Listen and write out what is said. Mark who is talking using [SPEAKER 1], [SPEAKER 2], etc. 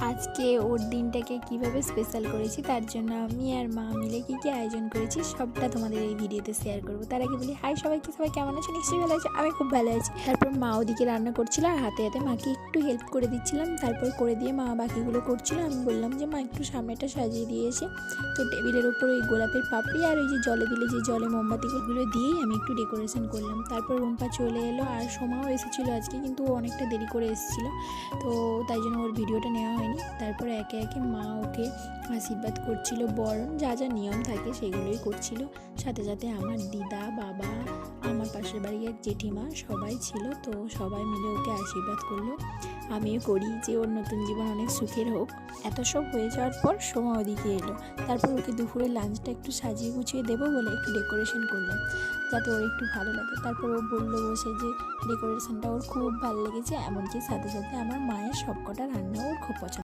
[SPEAKER 1] আজকে ওর দিনটাকে কিভাবে স্পেশাল করেছি তার জন্য আমি আর মা মিলে কী কী আয়োজন করেছি সবটা তোমাদের এই ভিডিওতে শেয়ার করবো। তার আগে বলি হাই সবাইকে, সবাই কেমন আছে? নিশ্চয়ই ভালো আছে, আমি খুব ভালো আছি। তারপর মা ওদিকে রান্না করছিল আর হাতে হাতে মাকে একটু হেল্প করে দিচ্ছিলাম। তারপর করে দিয়ে মা বাকিগুলো করছিল। আমি বললাম যে মা একটু সামনেটা সাজিয়ে দিয়েছি। তো টেবিলের ওপর ওই গোলাপের পাপড়ি আর ওই যে জলে দিলে যে জলে মোমবাতিগুলো দিয়েই আমি একটু ডেকোরেশন করলাম। তারপর রুম্পা চলে এলো আর সোমাও এসেছিলো আজকে, কিন্তু ও অনেকটা দেরি করে এসেছিলো, তো তাই জন্য ওর ভিডিওটা নেওয়া হয়নি। তারপরে একে একে মা ওকে আশীর্বাদ করছিল, বরণ যা যা নিয়ম থাকে সেগুলোই করছিল। সাথে সাথে আমার দিদা, বাবা, আমার পাশের বাড়ির এক জেঠিমা সবাই ছিল, তো সবাই মিলে ওকে আশীর্বাদ করলো। আমিও করি যে ওর নতুন জীবন অনেক সুখের হোক। এত সব হয়ে যাওয়ার পর সোমা ওদিকে এলো। তারপর ওকে দুপুরে লাঞ্চটা একটু সাজিয়ে গুছিয়ে দেবো বলে একটু ডেকোরেশন করলাম যাতে ওর একটু ভালো লাগে। তারপর ও বললো বসে যে ডেকোরেশনটা ওর খুব ভালো লেগেছে, এমনকি সাথে সাথে আমার মায়ের সবকটা রান্নাও ওর খুব পছন্দ।